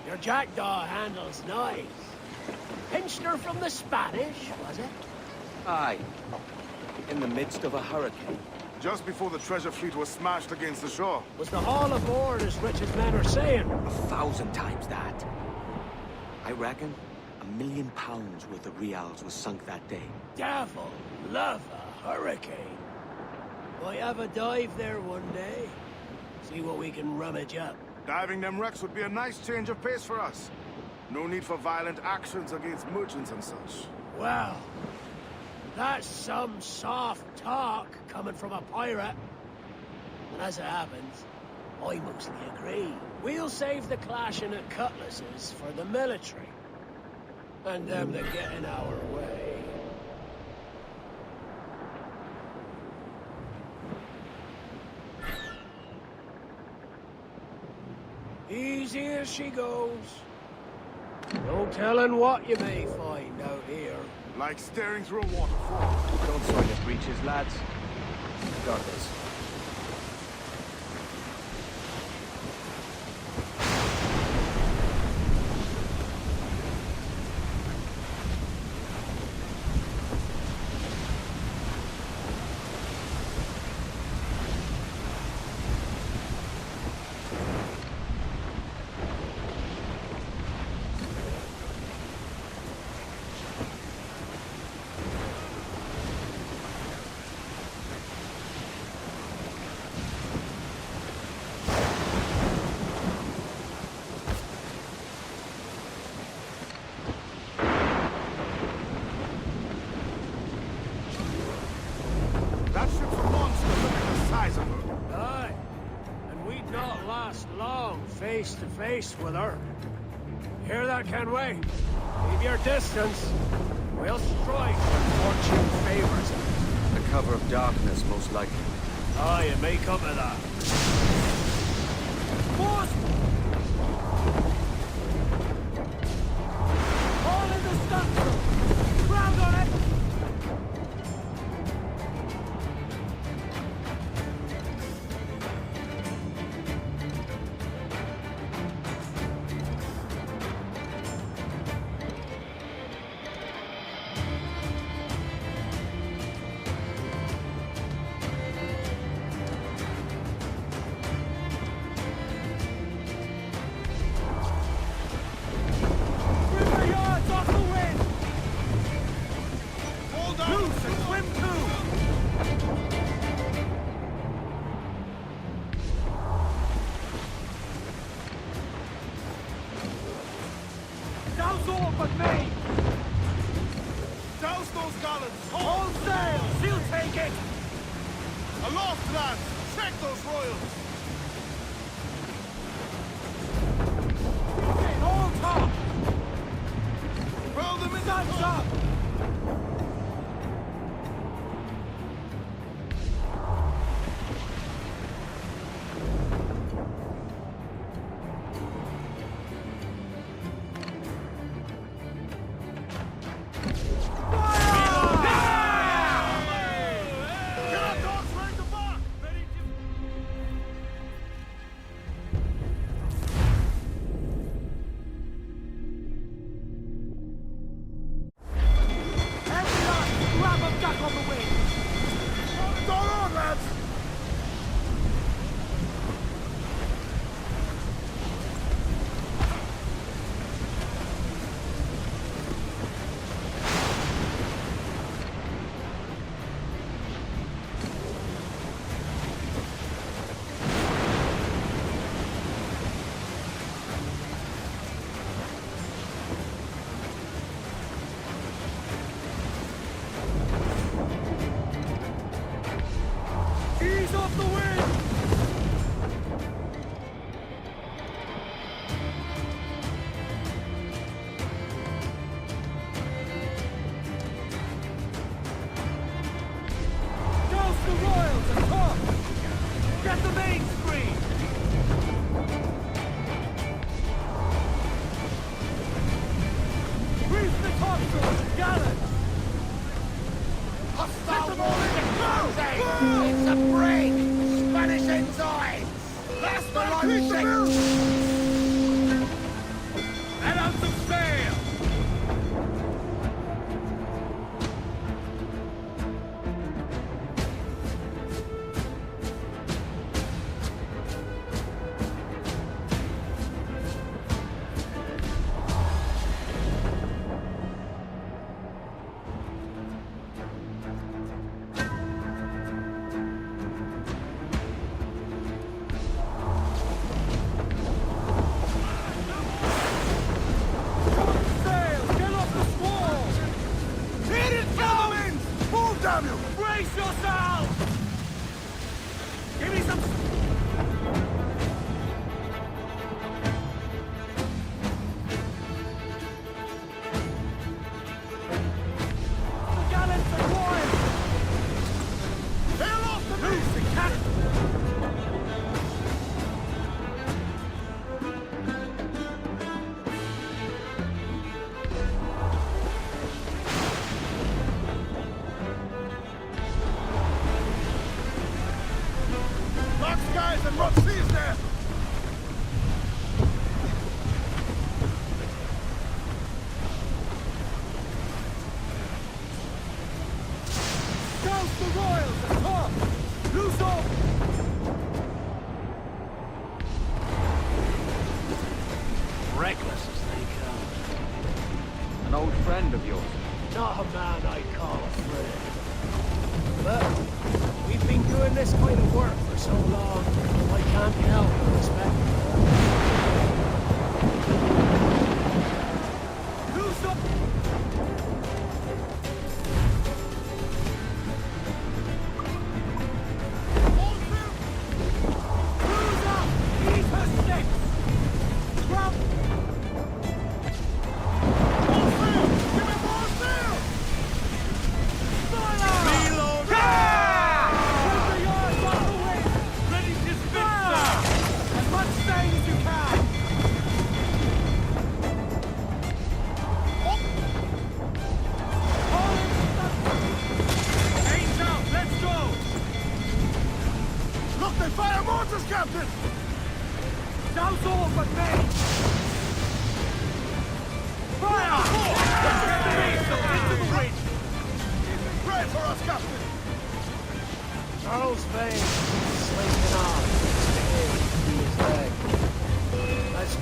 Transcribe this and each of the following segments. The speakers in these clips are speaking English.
Your jackdaw handles nice. Pinched her from the Spanish, was it? Aye. In the midst of a hurricane. Just before the treasure fleet was smashed against the shore. Was the haul aboard as rich as men are saying? 1,000 times that. I reckon £1 million worth of reals was sunk that day. Devil love a hurricane. Might have a dive there one day. See what we can rummage up. Diving them wrecks would be a nice change of pace for us. No need for violent actions against merchants and such. Well, that's some soft talk coming from a pirate. And as it happens, I mostly agree. We'll save the clashing of cutlasses for the military. And them that get in our way. Easy as she goes. No telling what you may find out here. Like staring through a waterfall. Don't soil your breeches, lads. Got this. That ship's a monster, look at the size of her. Aye. And we'd not last long face to face with her. Hear that, Kenway? Keep your distance. We'll strike when fortune favors us. The cover of darkness, most likely. Aye, it may come to that. Boss! All in the stunt! Ground on it! Douse those gallants! All sail! She'll take it! Aloft, lads! Check those royals! All top! Furl them in Guns up! Reckless as they come. An old friend of yours? Not a man I call a friend. But we've been doing this kind of work for so long, I can't help but respect him.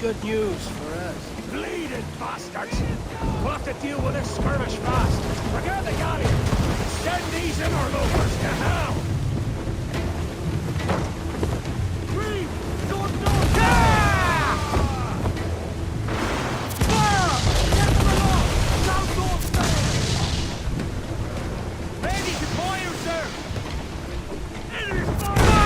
Good news for us. Bleeding bastards! We'll have to deal with this skirmish fast. Forget the galleon! Send these interlopers to hell! Read! Don't know! Fire! Get them along! South all stay! Ready to fire, sir! Enemy fire!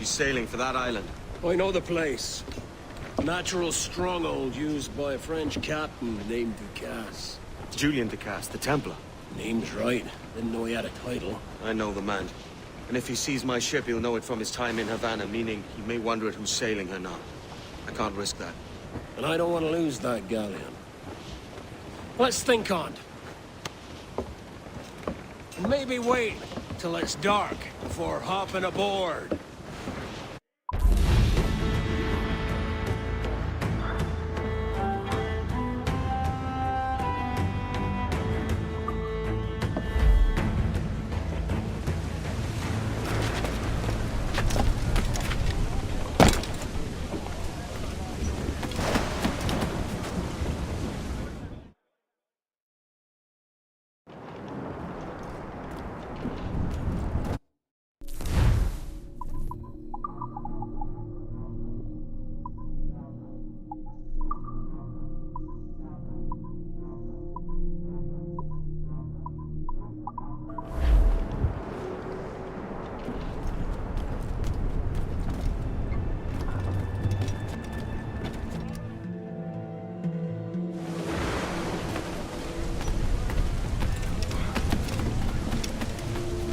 Sailing for that island. I know the place. A natural stronghold used by a French captain named Ducasse. Julian Ducasse, the Templar. Name's right. Didn't know he had a title. I know the man. And if he sees my ship, he'll know it from his time in Havana, meaning he may wonder at who's sailing her now. I can't risk that. And I don't want to lose that galleon. Let's think on it. Maybe wait till it's dark before hopping aboard.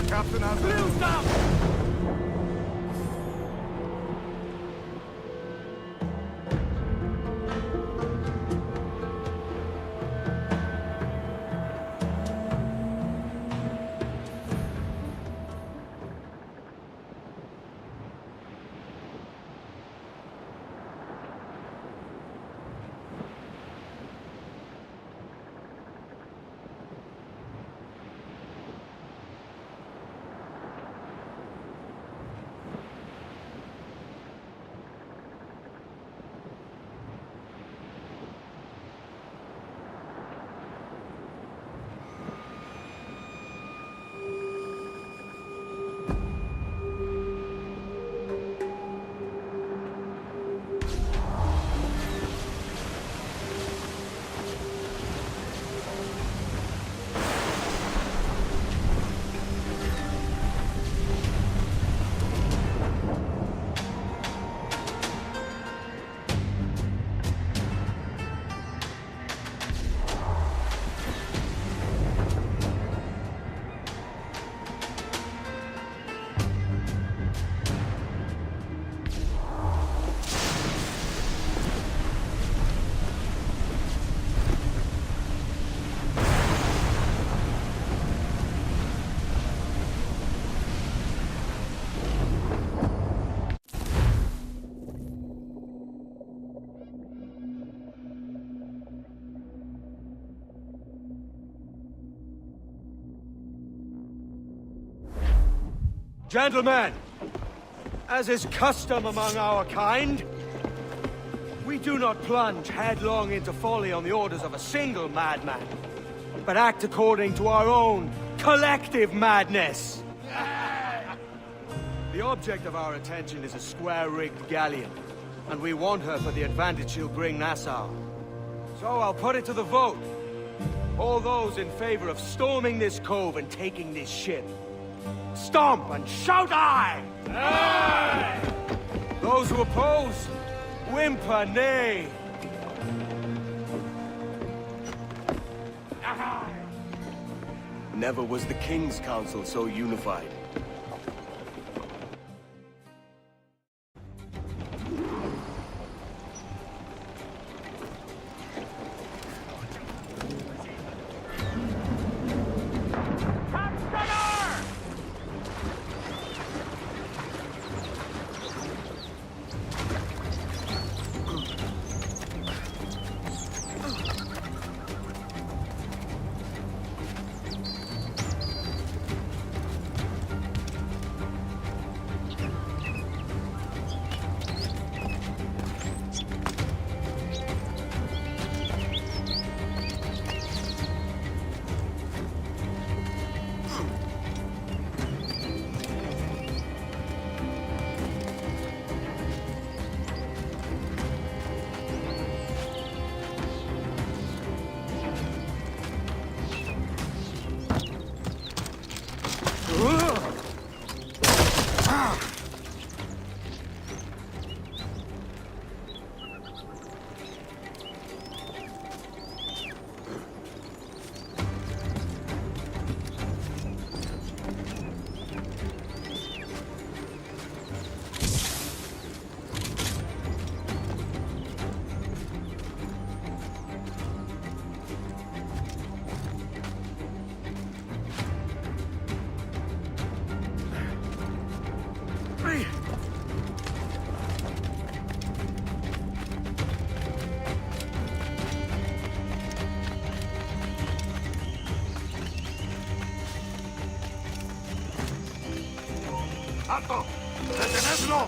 Captain has blue stop! Gentlemen, as is custom among our kind, we do not plunge headlong into folly on the orders of a single madman, but act according to our own collective madness. The object of our attention is a square-rigged galleon, and we want her for the advantage she'll bring Nassau. So I'll put it to the vote. All those in favor of storming this cove and taking this ship, stomp and shout aye! Aye! Those who oppose, whimper nay! Never was the King's Council so unified. ¡Alto! ¡Detenedlo!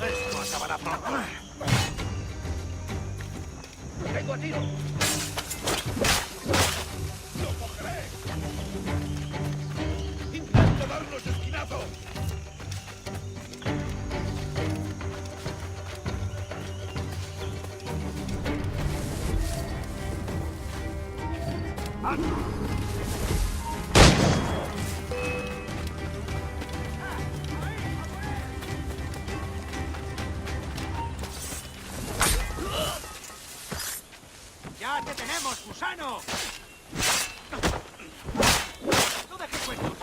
Esto acabará pronto. ¡Tengo a tiro! ¡Lo cogeré! ¡Intento darnos esquinazo! ¡Ya te tenemos, gusano! ¡No dejes cuentos!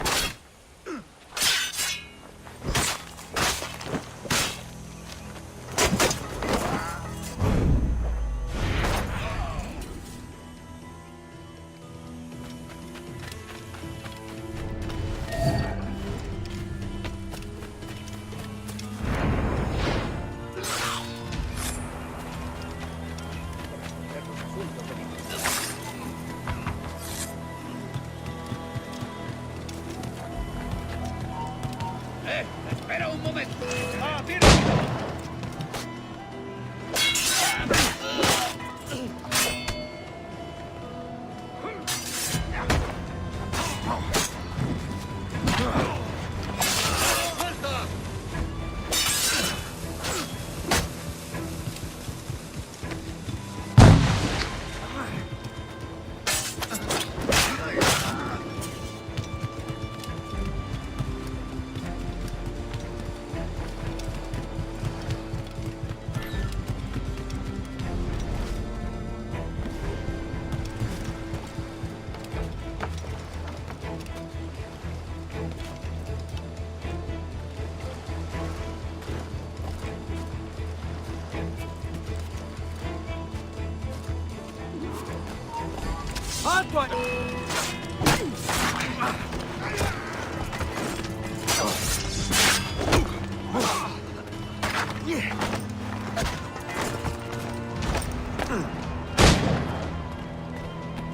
¡Espera un momento! ¡Ah, tira!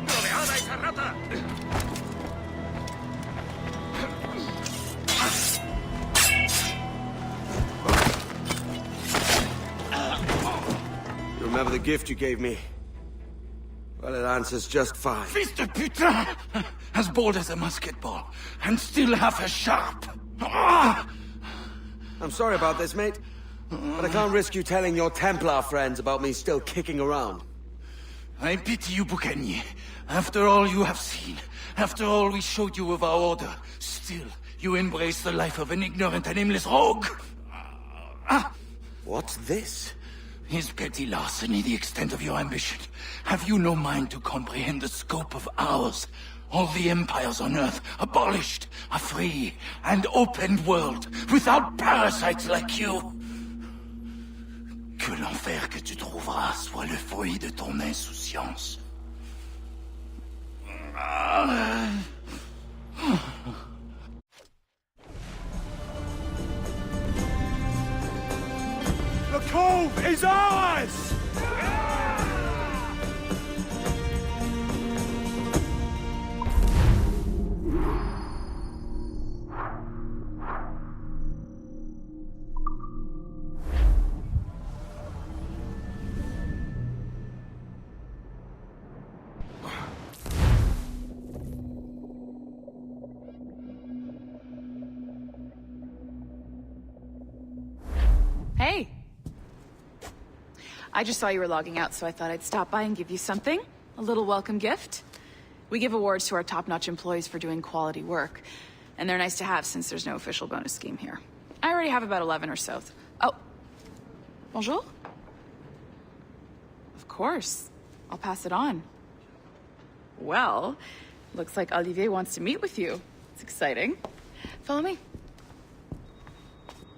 ¡Rodeada esa rata! You remember the gift you gave me? Well, it answers just fine. Fils de putain! As bold as a musket ball, and still half as sharp. Ah! I'm sorry about this, mate. But I can't risk you telling your Templar friends about me still kicking around. I pity you, Boucanier. After all you have seen, after all we showed you of our order, still you embrace the life of an ignorant and aimless rogue. What's this? Is petty larceny the extent of your ambition? Have you no mind to comprehend the scope of ours? All the empires on Earth abolished, a free and open world, without parasites like you. Que l'enfer que tu trouveras soit le fruit de ton insouciance. The cove is ours! Hey. I just saw you were logging out, so I thought I'd stop by and give you something. A little welcome gift. We give awards to our top-notch employees for doing quality work. And they're nice to have since there's no official bonus scheme here. I already have about 11 or so. Oh. Bonjour? Of course. I'll pass it on. Well, looks like Olivier wants to meet with you. It's exciting. Follow me.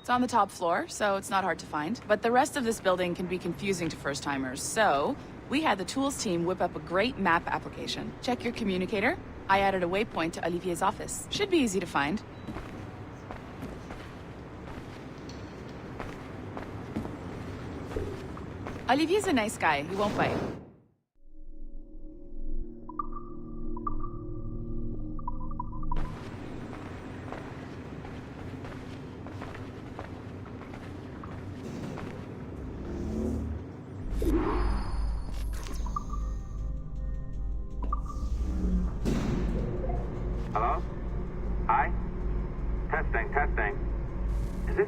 It's on the top floor, so it's not hard to find. But the rest of this building can be confusing to first-timers, so we had the tools team whip up a great map application. Check your communicator. I added a waypoint to Olivier's office. Should be easy to find. Olivier's a nice guy. He won't bite.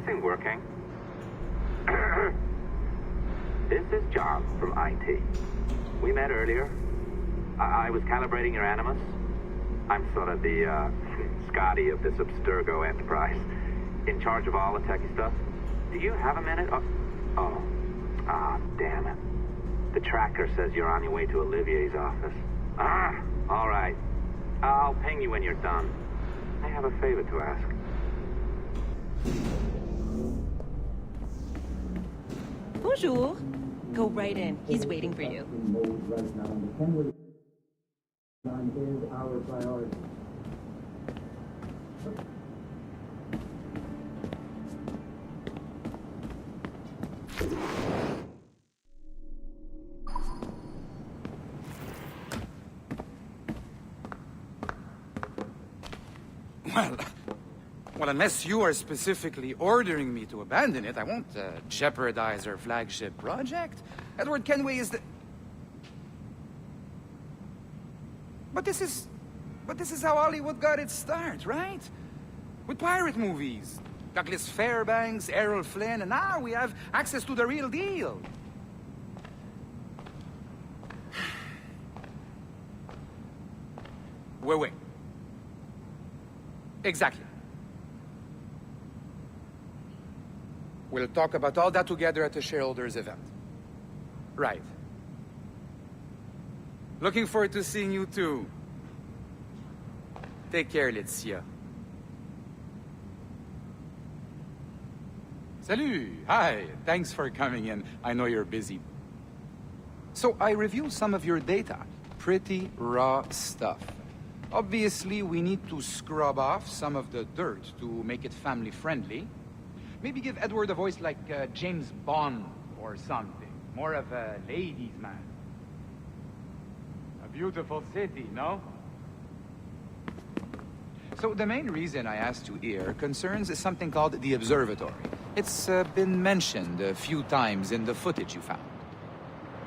thing working? This is John from IT. We met earlier. I was calibrating your animus. I'm sort of the, Scotty of this Abstergo enterprise. In charge of all the techie stuff. Do you have a minute? Damn it. The tracker says you're on your way to Olivier's office. All right. I'll ping you when you're done. I have a favor to ask. Bonjour. Go right in. He's waiting for you. Is our priority. Well, unless you are specifically ordering me to abandon it, I won't jeopardize our flagship project. Edward Kenway is the... But this is how Hollywood got its start, right? With pirate movies. Douglas Fairbanks, Errol Flynn, and now we have access to the real deal. Wait. Exactly. We'll talk about all that together at the shareholders event. Right. Looking forward to seeing you too. Take care, Laetitia. Salut! Hi! Thanks for coming in. I know you're busy. So I reviewed some of your data. Pretty raw stuff. Obviously, we need to scrub off some of the dirt to make it family-friendly. Maybe give Edward a voice like James Bond or something. More of a ladies' man. A beautiful city, no? So the main reason I asked you here concerns something called the observatory. It's been mentioned a few times in the footage you found.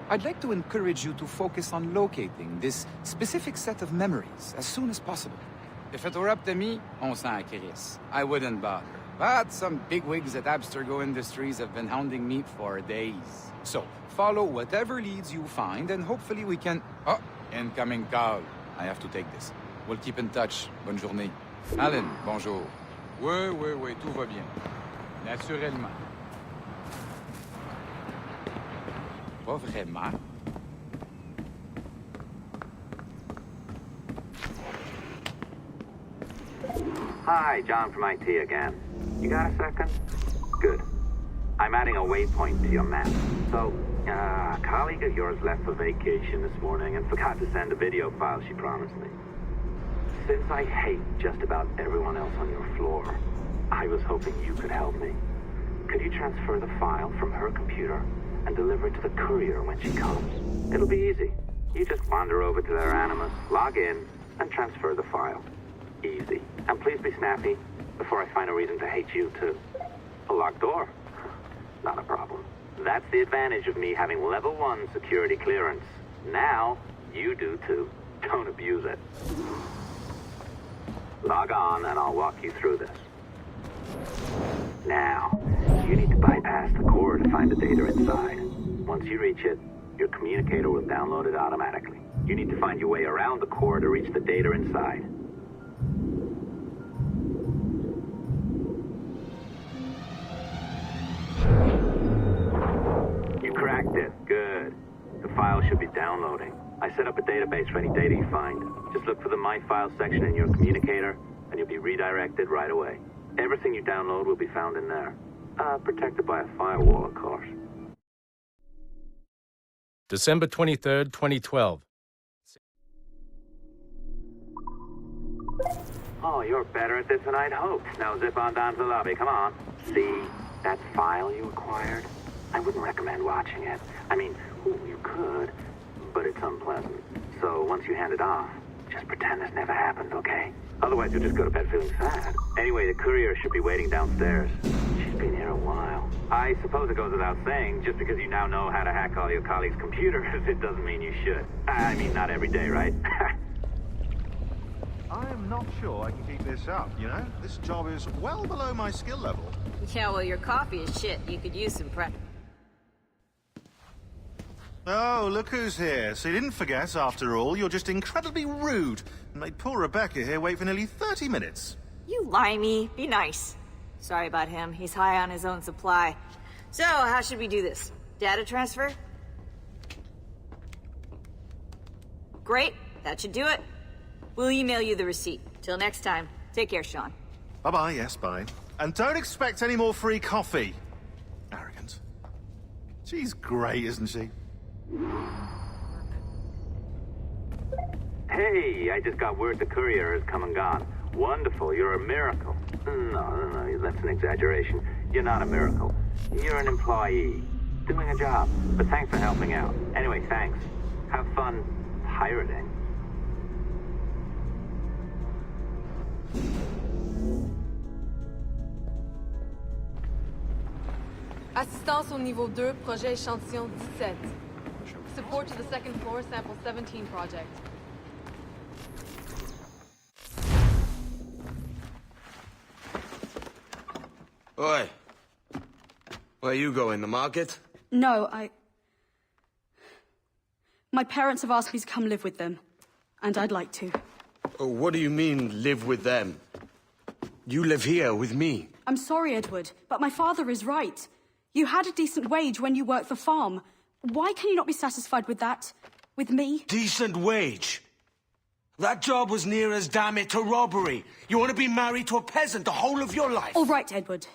I'd like to encourage you to focus on locating this specific set of memories as soon as possible. If it were up to me, on s'en crisse. I wouldn't bother. But some bigwigs at Abstergo Industries have been hounding me for days. So, follow whatever leads you find, and hopefully we can... Oh, incoming call. I have to take this. We'll keep in touch. Bonne journée. Alan, bonjour. Oui, tout va bien. Naturellement. Pas vraiment. Hi, John from IT again. You got a second? Good. I'm adding a waypoint to your map. So, a colleague of yours left for vacation this morning and forgot to send a video file she promised me. Since I hate just about everyone else on your floor, I was hoping you could help me. Could you transfer the file from her computer and deliver it to the courier when she comes? It'll be easy. You just wander over to their Animus, log in, and transfer the file. Easy. And please be snappy before I find a reason to hate you, too. A locked door? Not a problem. That's the advantage of me having level 1 security clearance. Now, you do, too. Don't abuse it. Log on, and I'll walk you through this. Now, you need to bypass the core to find the data inside. Once you reach it, your communicator will download it automatically. You need to find your way around the core to reach the data inside. You cracked it. Good. The file should be downloading. I set up a database for any data you find. Just look for the My Files section in your communicator, and you'll be redirected right away. Everything you download will be found in there. Protected by a firewall, of course. December 23rd, 2012. Oh, you're better at this than I'd hoped. Now zip on down to the lobby. Come on. See that file you acquired? I wouldn't recommend watching it. I mean, you could, but it's unpleasant. So once you hand it off, just pretend this never happened, okay? Otherwise, you'll just go to bed feeling sad. Anyway, the courier should be waiting downstairs. She's been here a while. I suppose it goes without saying, just because you now know how to hack all your colleagues' computers, it doesn't mean you should. I mean, not every day, right? I am not sure I can keep this up, you know? This job is well below my skill level. Yeah, well, your coffee is shit. You could use some prep. Oh, look who's here. So you didn't forget, after all, you're just incredibly rude and made poor Rebecca here wait for nearly 30 minutes. You limey. Be nice. Sorry about him. He's high on his own supply. So, how should we do this? Data transfer? Great. That should do it. We'll email you the receipt. Till next time. Take care, Sean. Bye-bye, yes, bye. And don't expect any more free coffee. Arrogant. She's great, isn't she? Hey, I just got word the courier has come and gone. Wonderful, you're a miracle. No, that's an exaggeration. You're not a miracle. You're an employee, doing a job. But thanks for helping out. Anyway, thanks. Have fun pirating. Assistance au niveau 2, projet échantillon 17. Support to the second floor, sample 17 project. Oi. Where you going, the market? No, my parents have asked me to come live with them, and I'd like to. Oh, what do you mean, live with them? You live here with me. I'm sorry, Edward, but my father is right. You had a decent wage when you worked the farm. Why can you not be satisfied with that? With me? Decent wage? That job was near as, damn it, to robbery. You want to be married to a peasant the whole of your life? All right, Edward.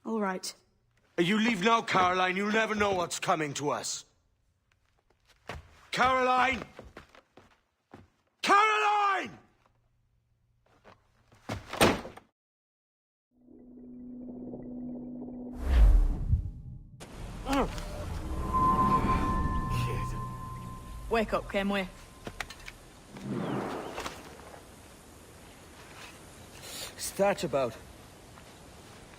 All right. You leave now, Caroline. You'll never know what's coming to us. Caroline! Caroline! Wake up, Kenway. What's that about?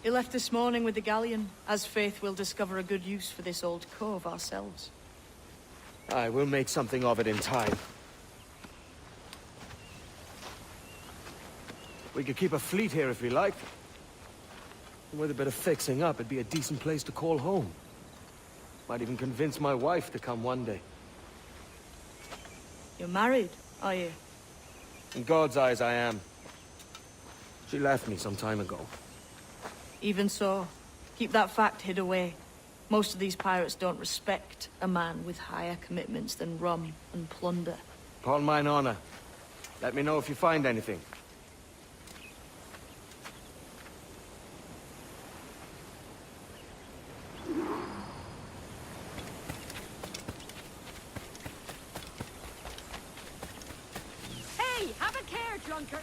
He left this morning with the galleon, as faith will discover a good use for this old cove ourselves. Aye, we'll make something of it in time. We could keep a fleet here if we liked. And with a bit of fixing up, it'd be a decent place to call home. Might even convince my wife to come one day. You're married, are you? In God's eyes, I am. She left me some time ago. Even so, keep that fact hid away. Most of these pirates don't respect a man with higher commitments than rum and plunder. Upon mine honor. Let me know if you find anything. Hey, have a care, drunkard!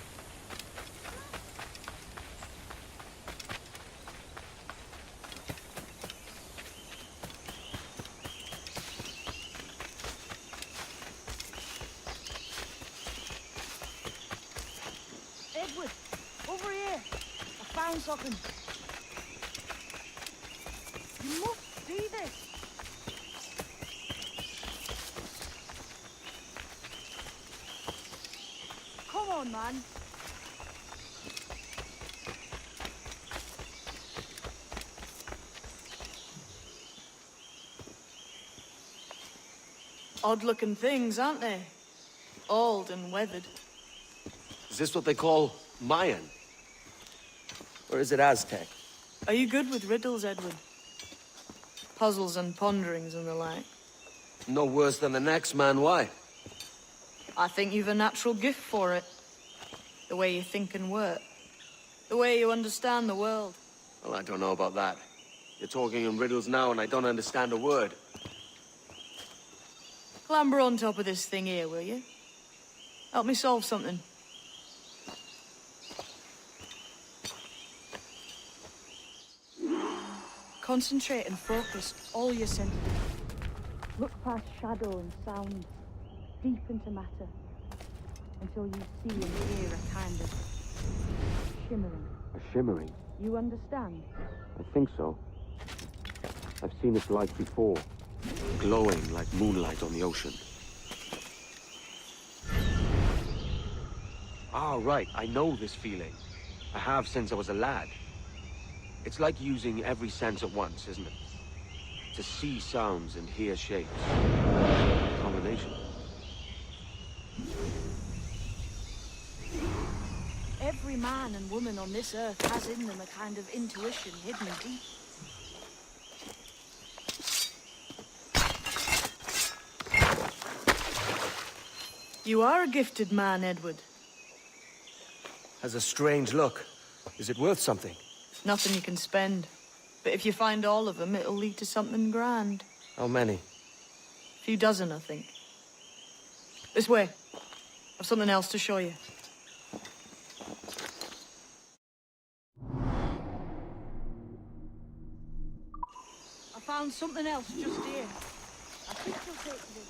Edward, over here. I found something. You must see this. Come on, man. Odd-looking things, aren't they? Old and weathered. Is this what they call Mayan? Or is it Aztec? Are you good with riddles, Edward? Puzzles and ponderings and the like? No worse than the next man, why? I think you've a natural gift for it. The way you think and work. The way you understand the world. Well, I don't know about that. You're talking in riddles now and I don't understand a word. Clamber on top of this thing here, will you? Help me solve something. Concentrate and focus all your senses. Look past shadow and sound, deep into matter, until you see and hear a kind of shimmering. A shimmering? You understand? I think so. I've seen its light before, glowing like moonlight on the ocean. Ah, right, I know this feeling. I have since I was a lad. It's like using every sense at once, isn't it? To see sounds and hear shapes. A combination. Every man and woman on this earth has in them a kind of intuition hidden deep. You are a gifted man, Edward. Has a strange look. Is it worth something? It's nothing you can spend. But if you find all of them, it'll lead to something grand. How many? A few dozen, I think. This way. I've something else to show you. I found something else just here. I think you'll take this.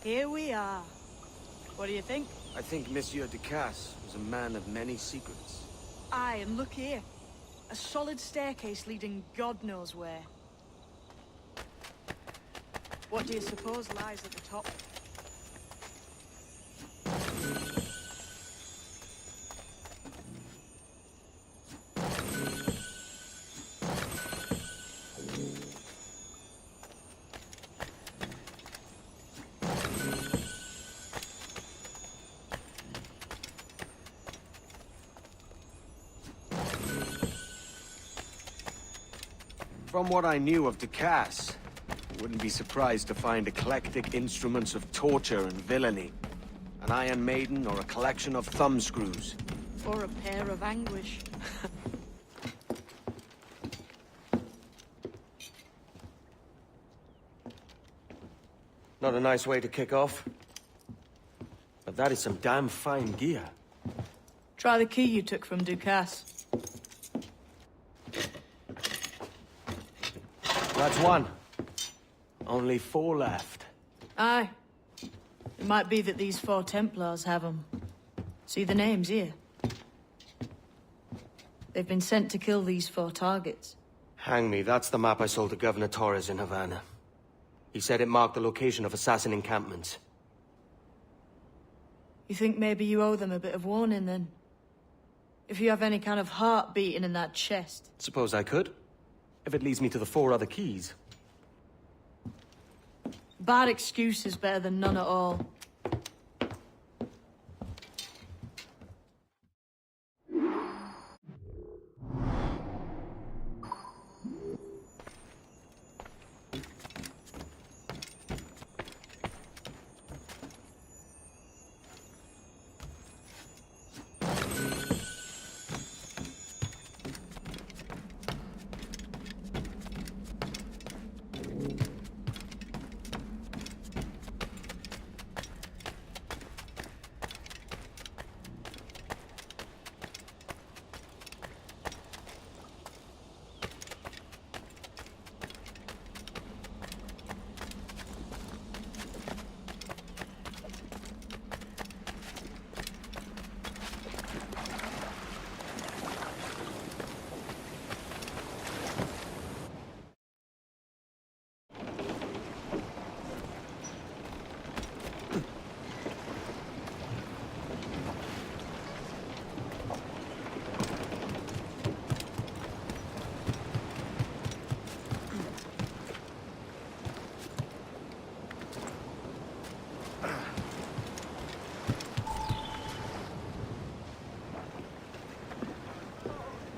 Here we are. What do you think? I think Monsieur Ducasse was a man of many secrets. Aye, and look here. A solid staircase leading God knows where. What do you suppose lies at the top? From what I knew of Ducasse, I wouldn't be surprised to find eclectic instruments of torture and villainy. An Iron Maiden or a collection of thumbscrews. Or a pair of anguish. Not a nice way to kick off. But that is some damn fine gear. Try the key you took from Ducasse. That's one. Only 4 left. Aye. It might be that these 4 Templars have them. See the names here? They've been sent to kill these 4 targets. Hang me, that's the map I sold to Governor Torres in Havana. He said it marked the location of assassin encampments. You think maybe you owe them a bit of warning, then? If you have any kind of heart beating in that chest. Suppose I could? If it leads me to the 4 other keys. Bad excuse is better than none at all.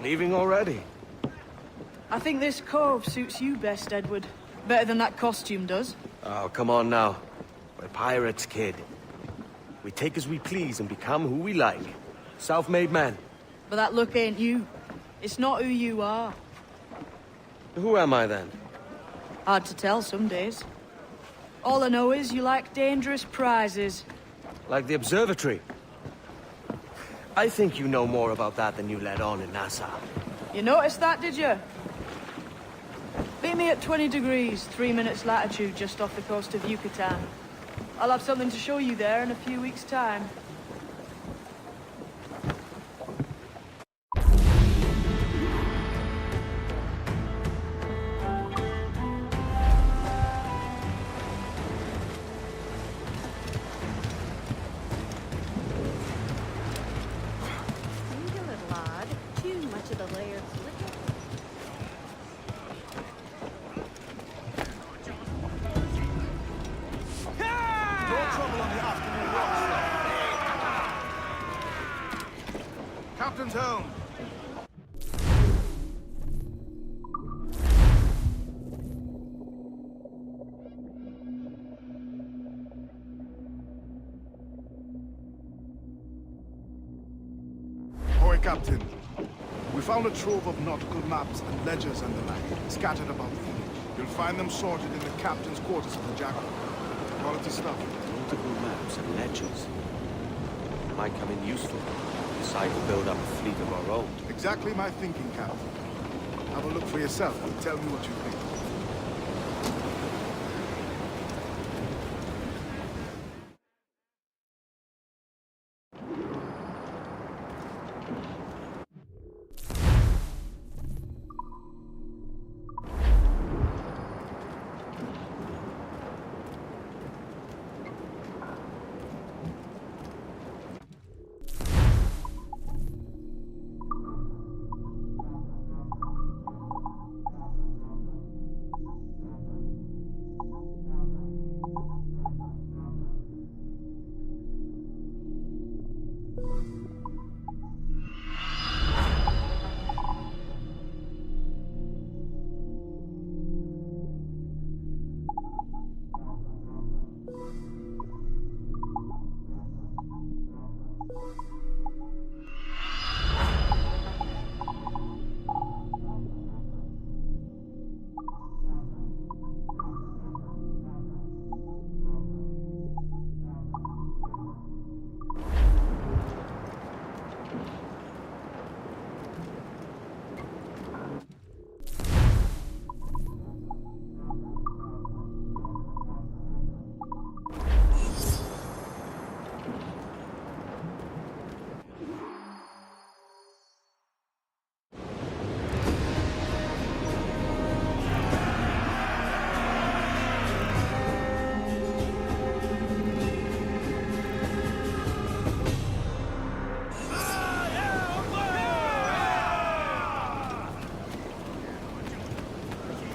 Leaving already? I think this cove suits you best, Edward. Better than that costume does. Oh, come on now. We're pirates, kid. We take as we please and become who we like. Self-made men. But that look ain't you. It's not who you are. Who am I, then? Hard to tell some days. All I know is you like dangerous prizes. Like the observatory. I think you know more about that than you let on in Nassau. You noticed that, did you? Bit Meet me at 20 degrees, 3 minutes latitude just off the coast of Yucatan. I'll have something to show you there in a few weeks' time. Seems a little odd. Too much of the layered slicker. No trouble on the afternoon watch. Captain's home. Ahoy, Captain. We found a trove of nautical maps and ledgers and the like, scattered about the village. You'll find them sorted in the captain's quarters of the Jackal. Quality stuff. Multiple maps and ledgers. Might come in useful. Decide to build up a fleet of our own. Exactly my thinking, Captain. Have a look for yourself and tell me what you think.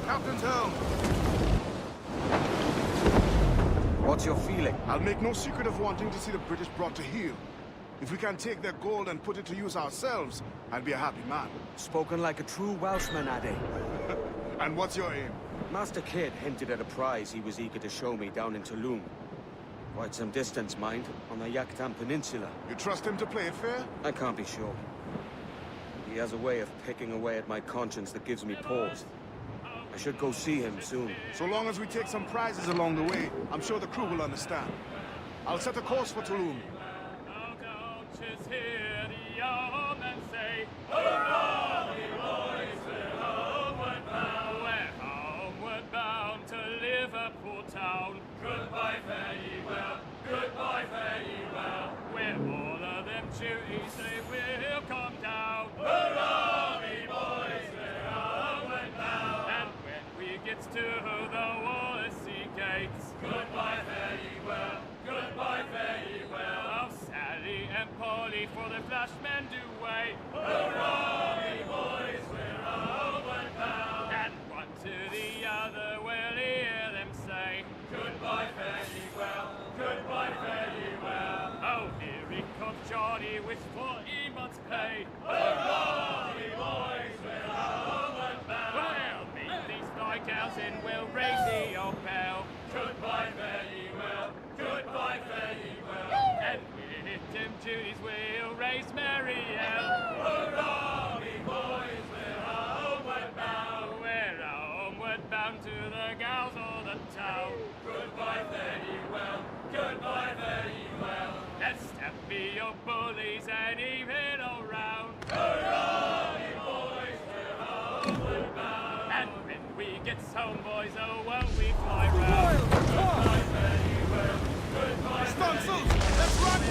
Captain's home. What's your feeling? I'll make no secret of wanting to see the British brought to heel. If we can take their gold and put it to use ourselves, I'll be a happy man. Spoken like a true Welshman, Ade. And what's your aim? Master Kidd hinted at a prize he was eager to show me down in Tulum. Quite some distance, mind, on the Yucatan Peninsula. You trust him to play it fair? I can't be sure. He has a way of picking away at my conscience that gives me pause. I should go see him soon. So long as we take some prizes along the way, I'm sure the crew will understand. I'll set a course for Tulum. Goodbye, fare ye well. Goodbye, fare ye well. Where all of them duties they will come down. Hurrah, me boys, we're homeward bound. And when we get to the Wallasey gates, goodbye, fare ye well. Goodbye, fare ye well. Oh, Sally and Polly for the flashmen do wait. Hurrah, me boys, we're homeward bound. And one to the other will hear them say, goodbye, fare ye well. Goodbye, fare ye well. Oh, here he comes, Johnny, with 40 months' pay. Hurrah, me boys, we're homeward bound. We'll meet these fly cows and we'll raise the old bell. Goodbye, fare ye well. Goodbye, fare ye well. And with them duties we'll raise Marielle. Hurrah, me boys, we're homeward bound. We're homeward bound to the gals of the town. Goodbye, fare ye well. Goodbye, fare ye well. Let's step me your bullies and even around. Hurrah, me boys, we're homeward bound. And when we get home, boys. Oh, won't we fly round? Goodbye, fare you well. Goodbye, Stances! Let's run!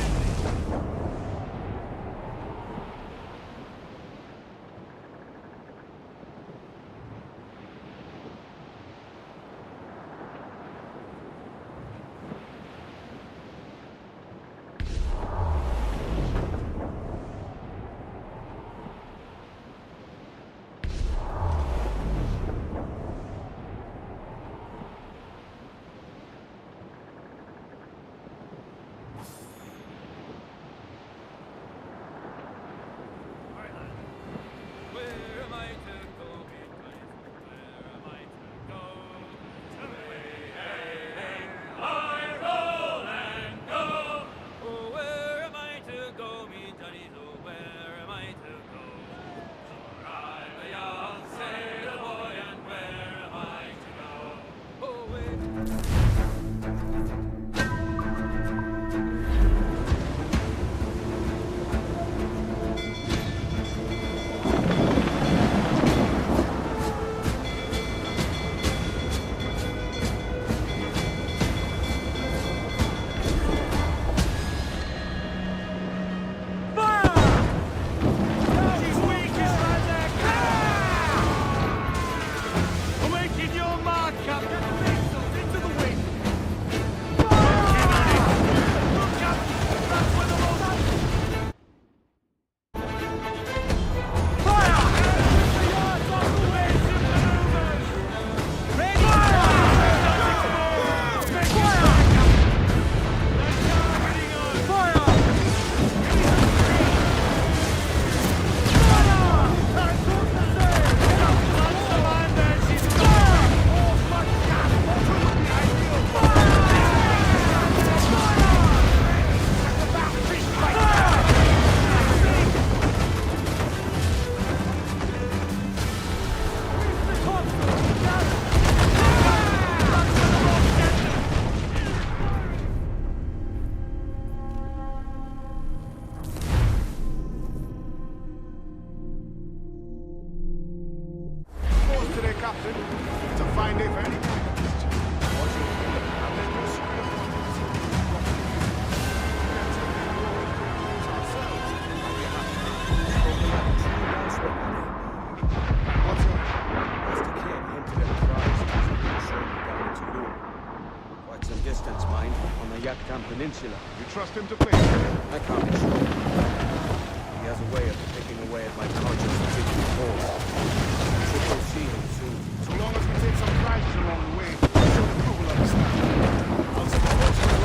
Peninsula. You trust him to play? I can't be sure. He has a way of picking away at my conscience and taking me forward. I should go see him soon. So long as we take some prizes along the way, I'm sure the crew will understand. I'll support you.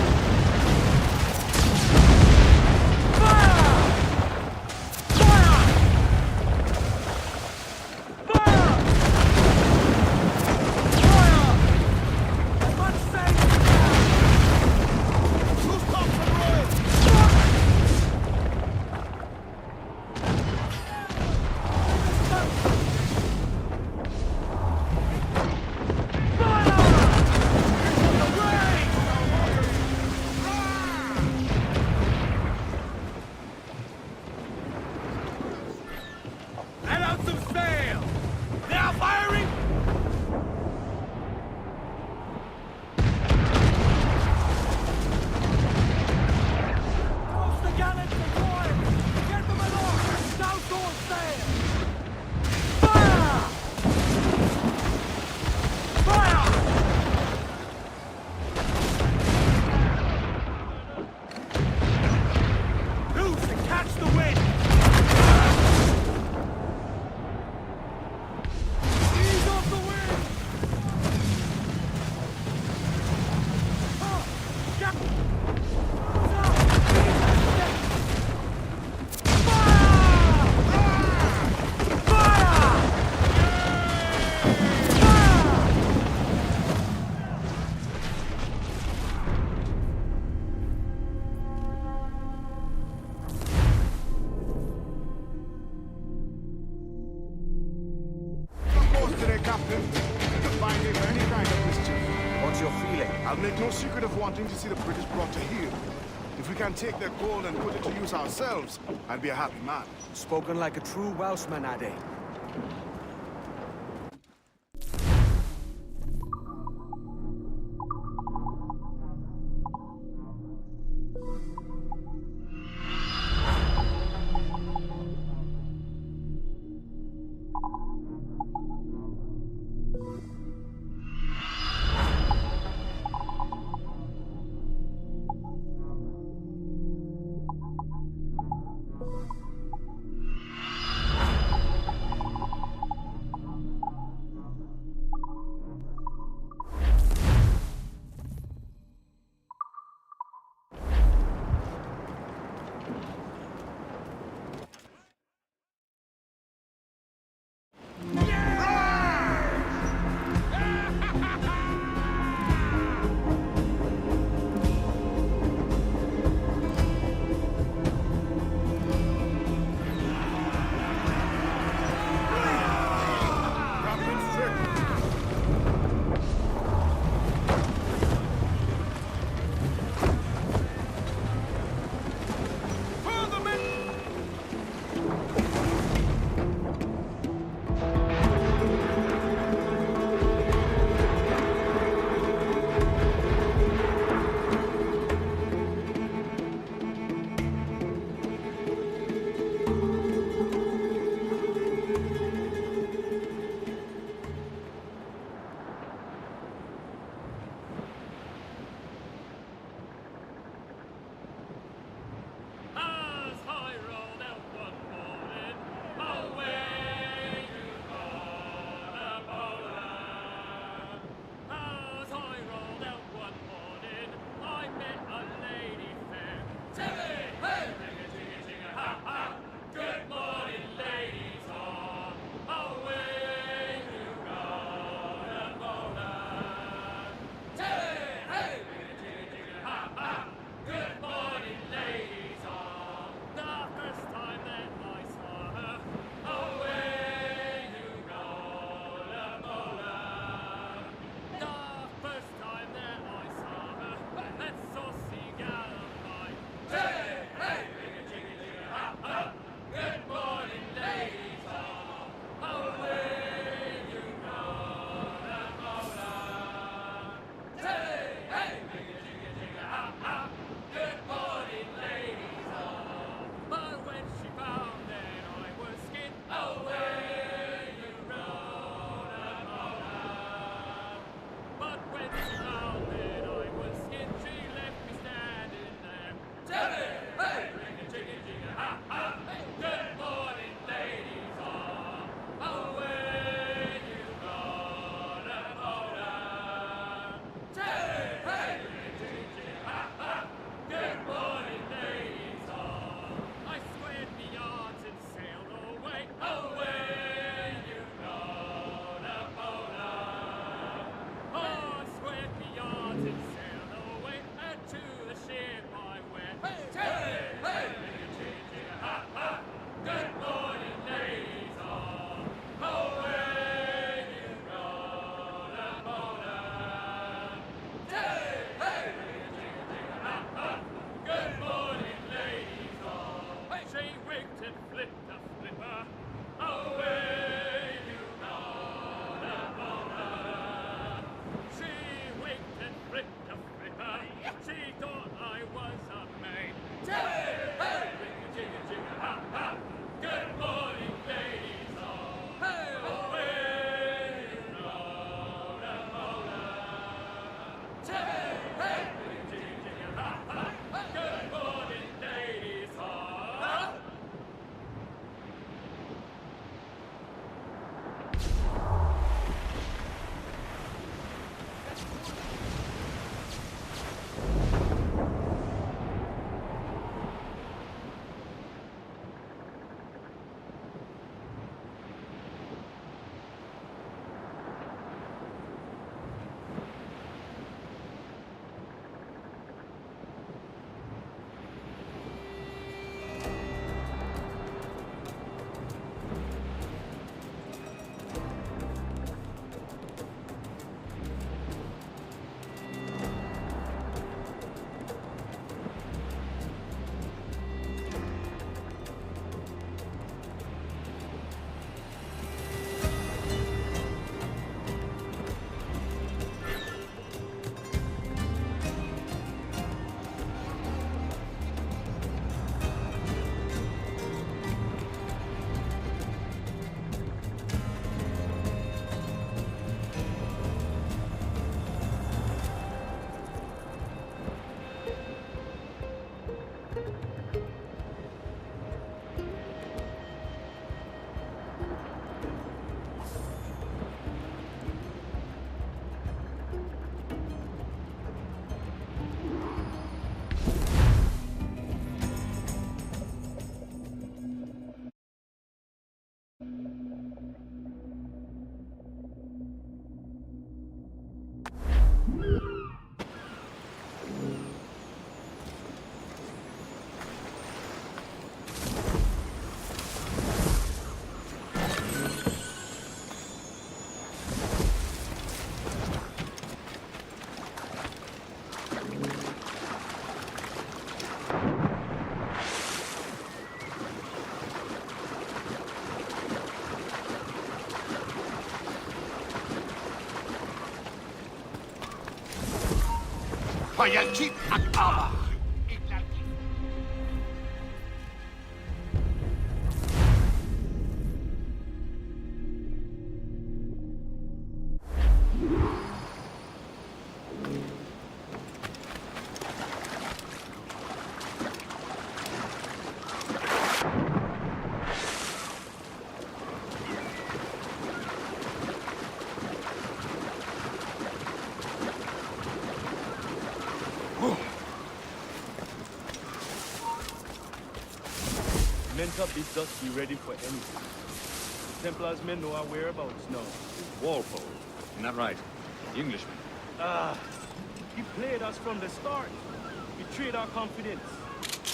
I'll make no secret of wanting to see the British brought to heel. If we can take their gold and put it to use ourselves, I'd be a happy man. Spoken like a true Welshman, Ade. Payalchit at Ava. Men up bids us be ready for anything. The Templars men know our whereabouts now. Walpole, isn't that right? The Englishman. He played us from the start. Betrayed our confidence.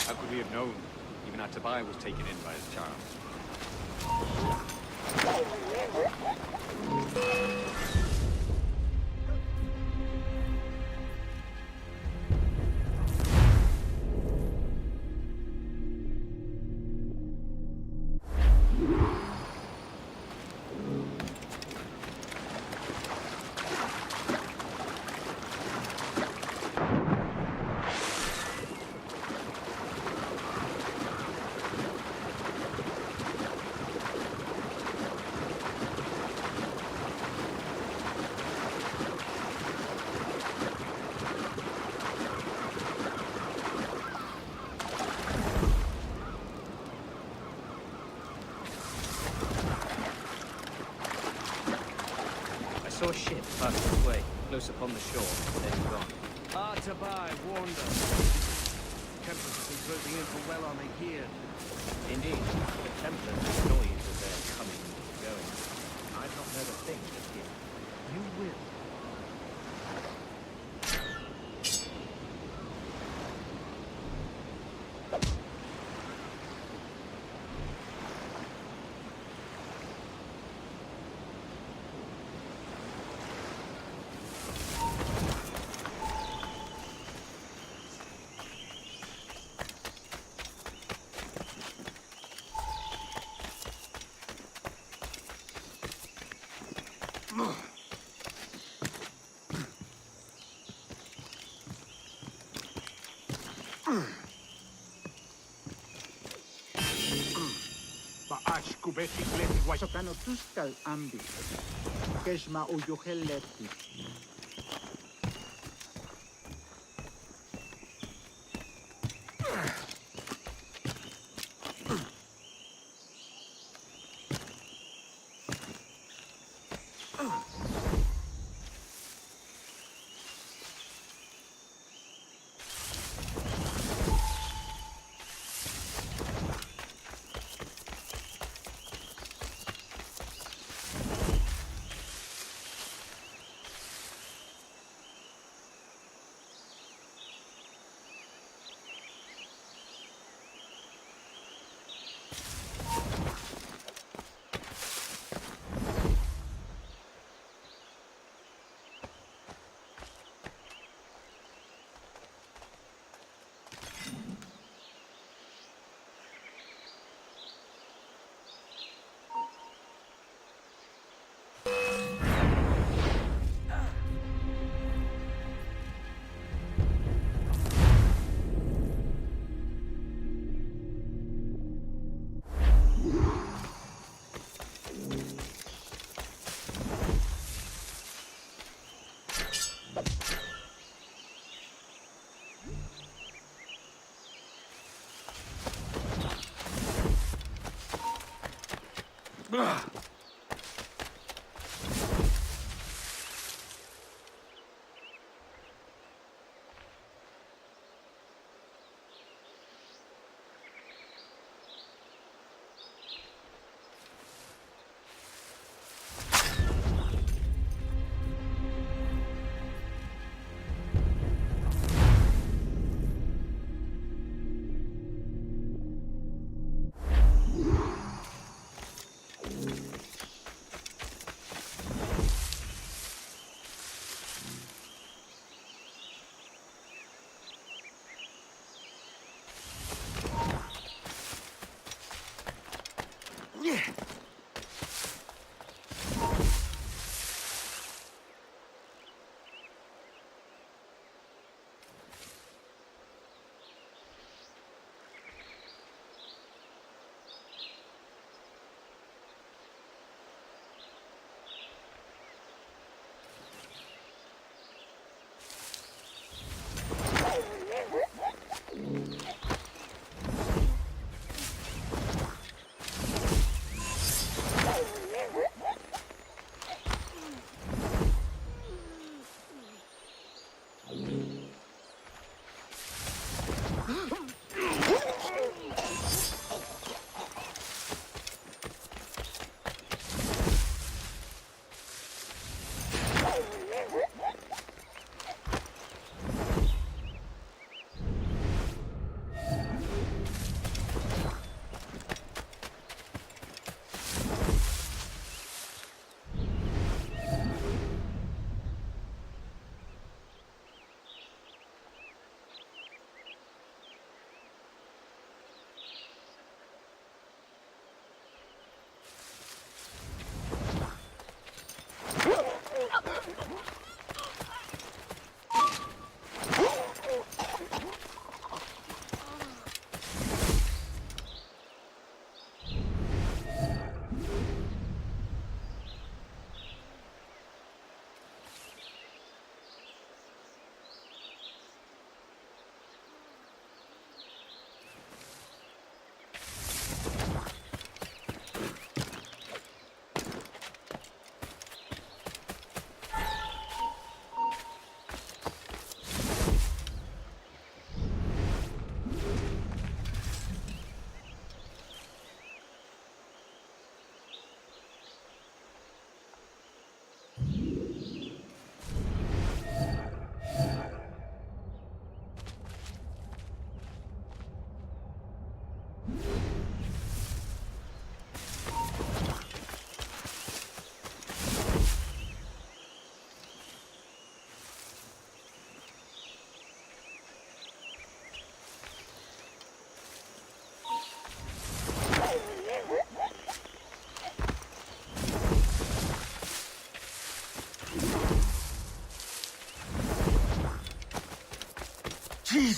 How could we have known? Even our Tobiah was taken in by his charms. I saw a ship pass this way, close upon the shore, then gone. Tabai warned us. Templars have been closing in for well on a year. Indeed, the Templars make noise as they're coming and going. I've not heard a thing just yet. You will. Sotano tuskal ambi. Keshma o yoheleti.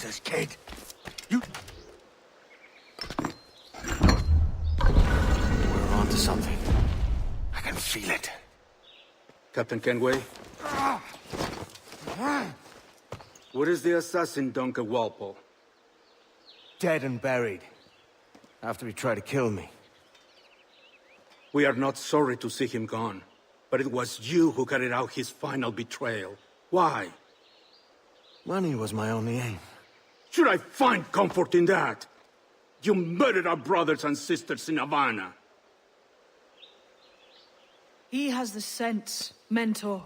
Jesus, kid! You... We're onto something. I can feel it. Captain Kenway? Where is the assassin, Duncan Walpole? Dead and buried. After he tried to kill me. We are not sorry to see him gone, but it was you who carried out his final betrayal. Why? Money was my only aim. Should I find comfort in that? You murdered our brothers and sisters in Havana. He has the sense, Mentor.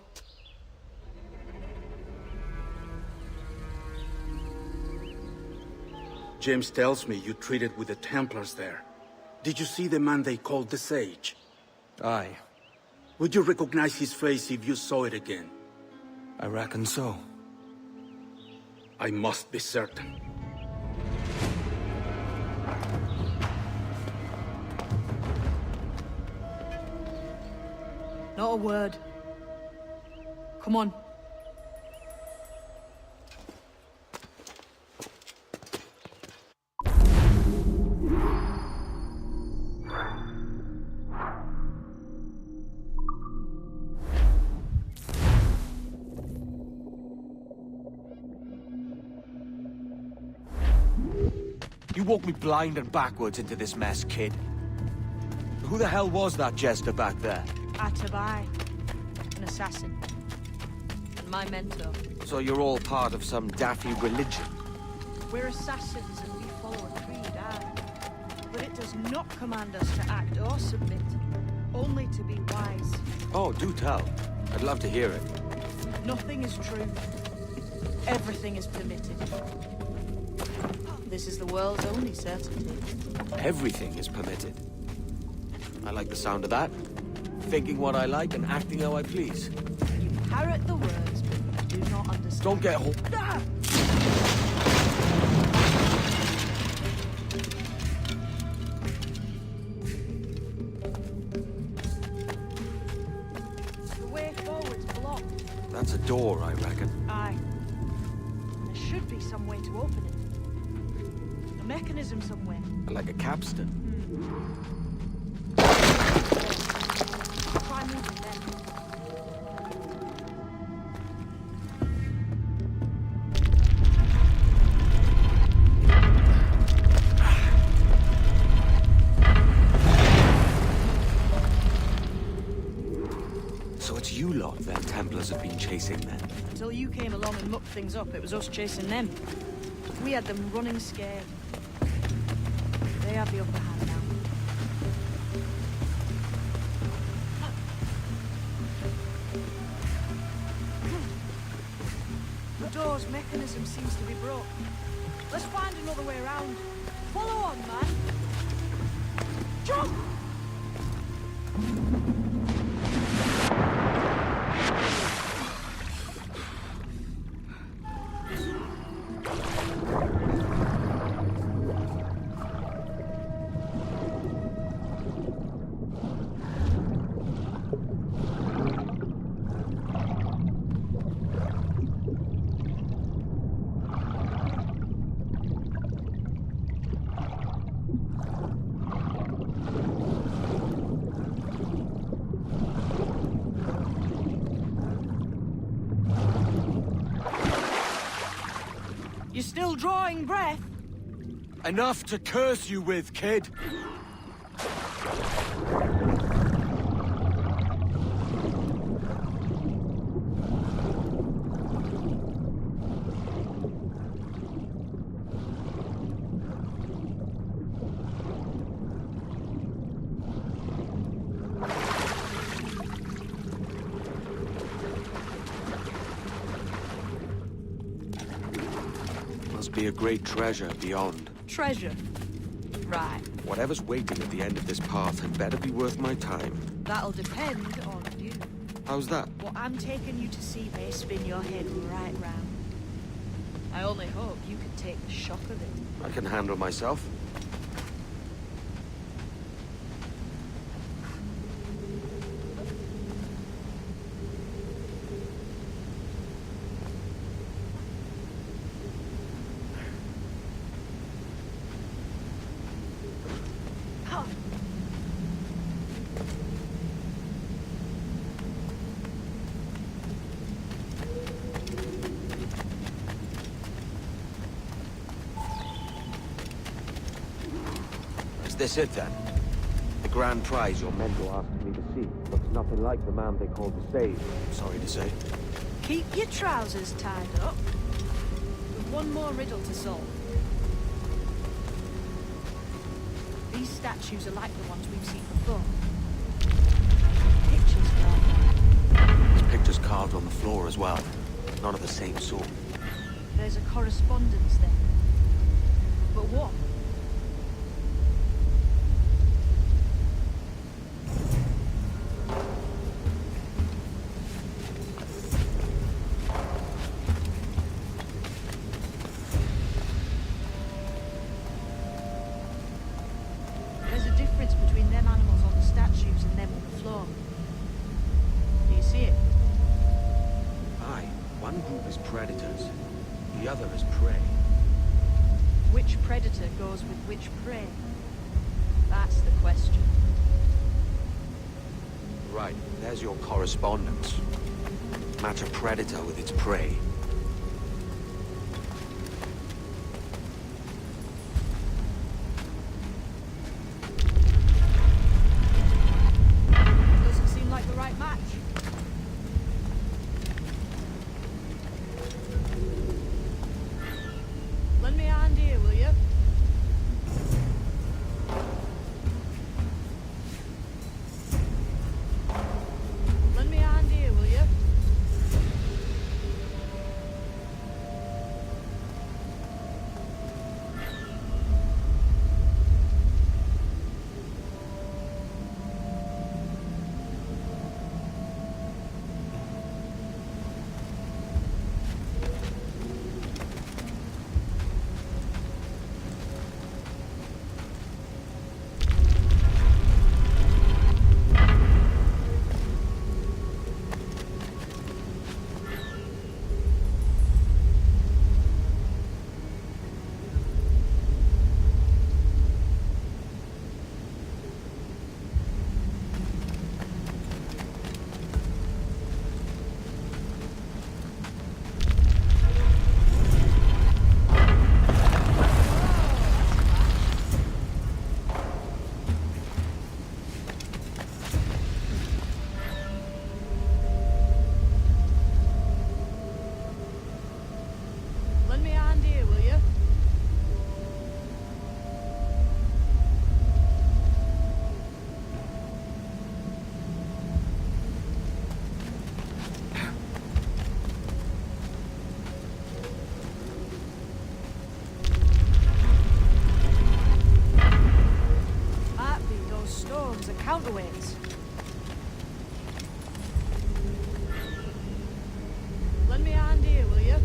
James tells me you treated with the Templars there. Did you see the man they called the Sage? Aye. Would you recognize his face if you saw it again? I reckon so. I must be certain. Not a word. Come on. You walked me blind and backwards into this mess, kid. Who the hell was that jester back there? Atabai, an assassin, and my mentor. So you're all part of some daffy religion? We're assassins and we follow a creed, aye. But it does not command us to act or submit, only to be wise. Oh, do tell. I'd love to hear it. Nothing is true. Everything is permitted. This is the world's only certainty. Everything is permitted. I like the sound of that. Thinking what I like and acting how I please. You parrot the words, but you do not understand. Don't get hold. The way forward's blocked. That's a door, I reckon. Aye. There should be some way to open it. A mechanism somewhere. Like a capstan. Try moving then. So it's you lot that Templars have been chasing then? Until you came along and mucked things up, it was us chasing them. We had them running scared. They have the upper hand now. The door's mechanism seems to be broke. Let's find another way around. Follow on, man. Jump! You're still drawing breath? Enough to curse you with, kid! Be a great treasure beyond. Treasure? Right. Whatever's waiting at the end of this path had better be worth my time. That'll depend on you. How's that? What I'm taking you to see may spin your head right round. I only hope you can take the shock of it. I can handle myself. Is this it then? The grand prize your mentor asked me to see looks nothing like the man they called the sage, I'm sorry to say. Keep your trousers tied up. We've one more riddle to solve. These statues are like the ones we've seen before. Pictures carved. There's pictures carved on the floor as well. None of the same sort. There's a correspondence there. But what? There's a difference between them animals on the statues and them on the floor. Do you see it? Aye, one group is predators, the other is prey. Which predator goes with which prey? That's the question. Right, there's your correspondence. Match a predator with its prey. Doesn't seem like the right match. Lend me a hand here, will you? Lend me a hand here, will you? Lend me a hand here, will you? Might be those stones are counterweights. Lend me a hand here, will you?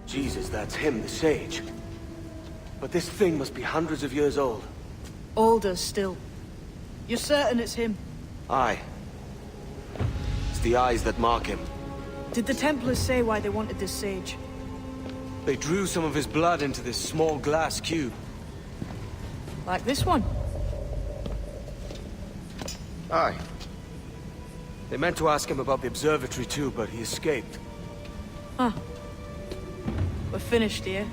Jesus, that's him, the sage. But this thing must be hundreds of years old. Older still. You're certain it's him? Aye. It's the eyes that mark him. Did the Templars say why they wanted this sage? They drew some of his blood into this small glass cube. Like this one? Aye. They meant to ask him about the observatory too, but he escaped. Huh. We're finished here.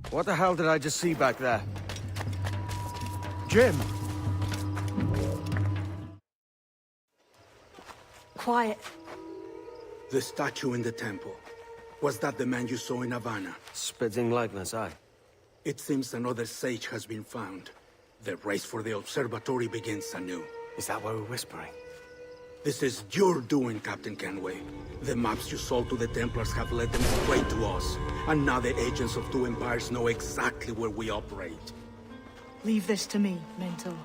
What the hell did I just see back there? Jim! Quiet. The statue in the temple. Was that the man you saw in Havana? Spitting likeness, aye. It seems another sage has been found. The race for the observatory begins anew. Is that why we're whispering? This is your doing, Captain Kenway. The maps you sold to the Templars have led them straight to us. And now the agents of two empires know exactly where we operate. Leave this to me, Mentor.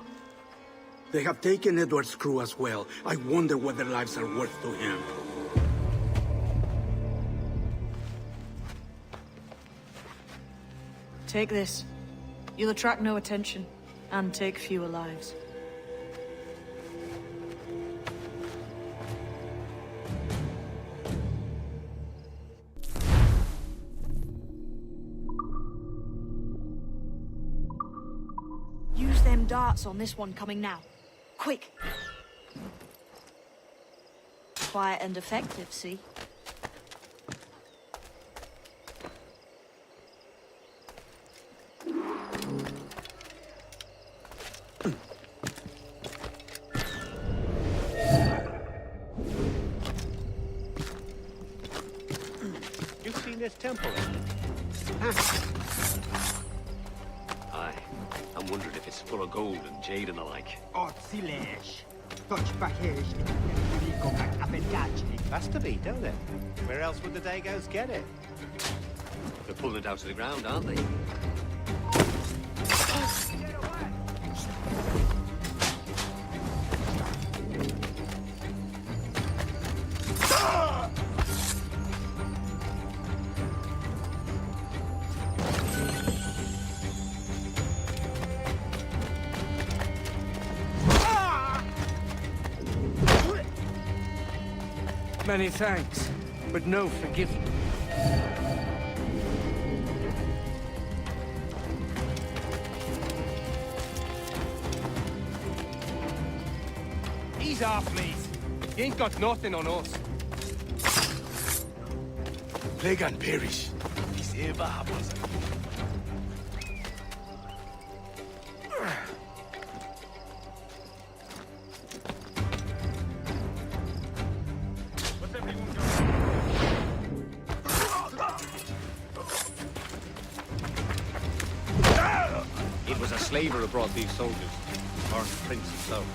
They have taken Edward's crew as well. I wonder what their lives are worth to him. Take this. You'll attract no attention, and take fewer lives. Use them darts on this one coming now. Quick! Quiet and effective, see? You've seen this temple? Aye. I'm wondering if it's full of gold and jade and the like. That's to be, don't it? Where else would the Dagos get it? They're pulling it out of the ground, aren't they? Many thanks, but no forgiveness. Ease off, please. You ain't got nothing on us. Plague and perish. This ever happens. It was a slaver who brought these soldiers. Or Prince himself.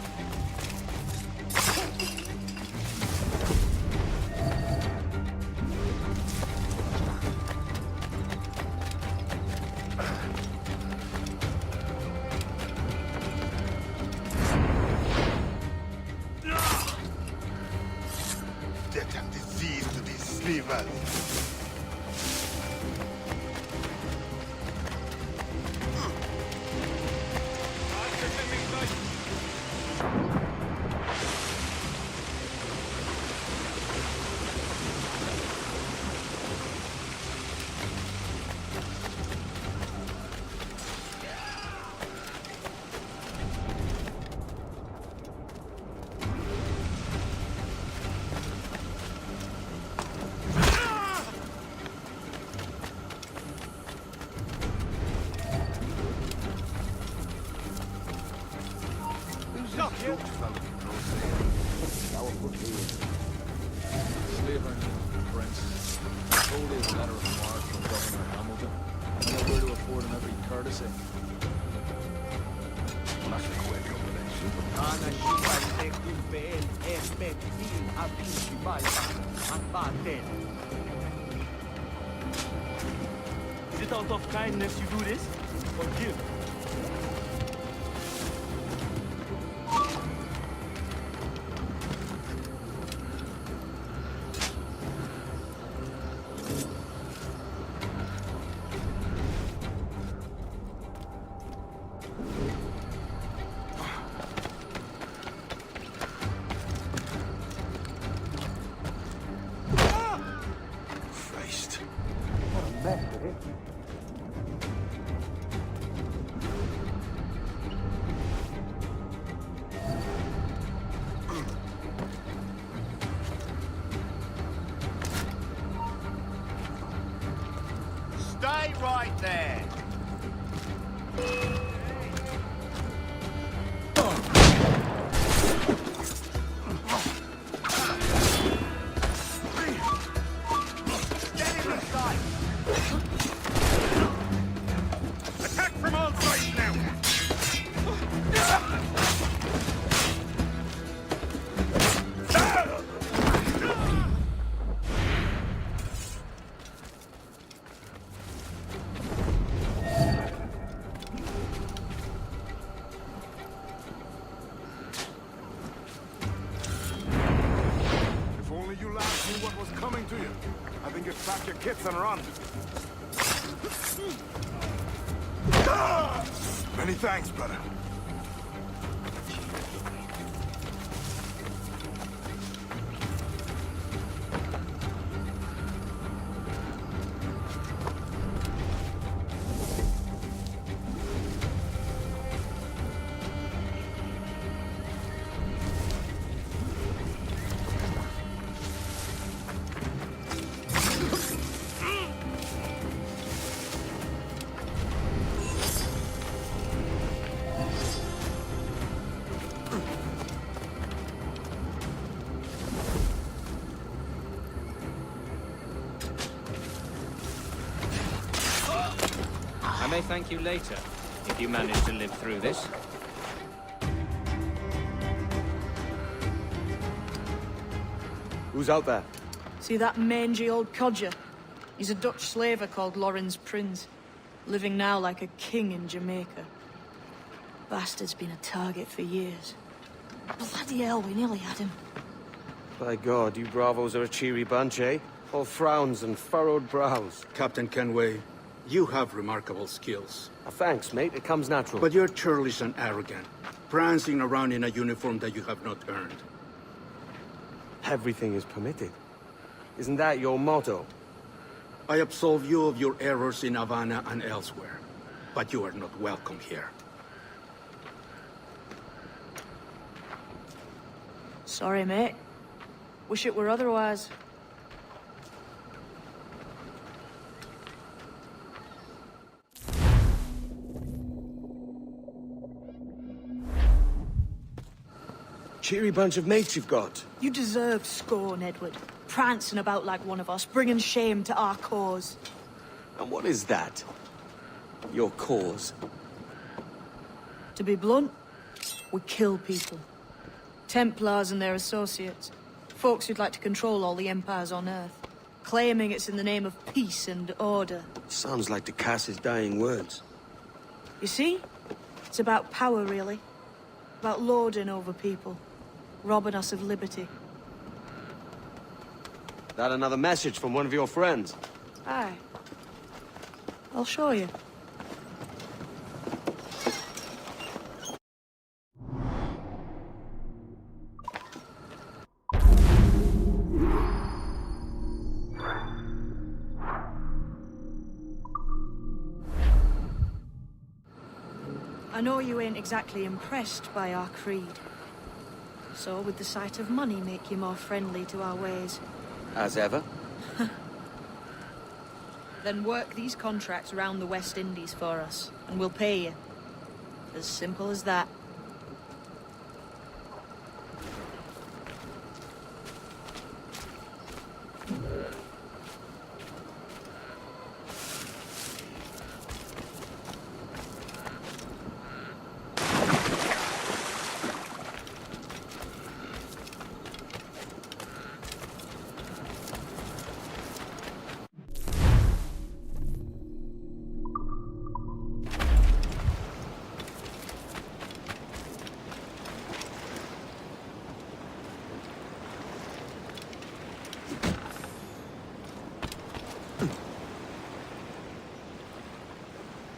Death and disease to these slavers. Slaver Prince. Told his letter of marque from Governor Hamilton. I know where to afford him every courtesy. Is it out of kindness you do this? Or give? Christ. What a mess, eh? Stay right there. Get him inside. Attack from all sides now. Pack your kits and run. Many thanks, brother. I may thank you later, if you manage to live through this. Who's out there? See that mangy old codger? He's a Dutch slaver called Lawrence Prince, living now like a king in Jamaica. Bastard's been a target for years. Bloody hell, we nearly had him. By God, you bravos are a cheery bunch, eh? All frowns and furrowed brows. Captain Kenway, you have remarkable skills. Thanks, mate. It comes natural. But you're churlish and arrogant, prancing around in a uniform that you have not earned. Everything is permitted. Isn't that your motto? I absolve you of your errors in Havana and elsewhere, but you are not welcome here. Sorry, mate. Wish it were otherwise. Cheery bunch of mates you've got. You deserve scorn, Edward. Prancing about like one of us, bringing shame to our cause. And what is that? Your cause? To be blunt, we kill people. Templars and their associates. Folks who'd like to control all the empires on Earth. Claiming it's in the name of peace and order. Sounds like to Cass's dying words. You see? It's about power, really. About lording over people. Robbing us of liberty. That another message from one of your friends? Aye. I'll show you. I know you ain't exactly impressed by our creed. So would the sight of money make you more friendly to our ways? As ever. Then work these contracts round the West Indies for us, and we'll pay you. As simple as that.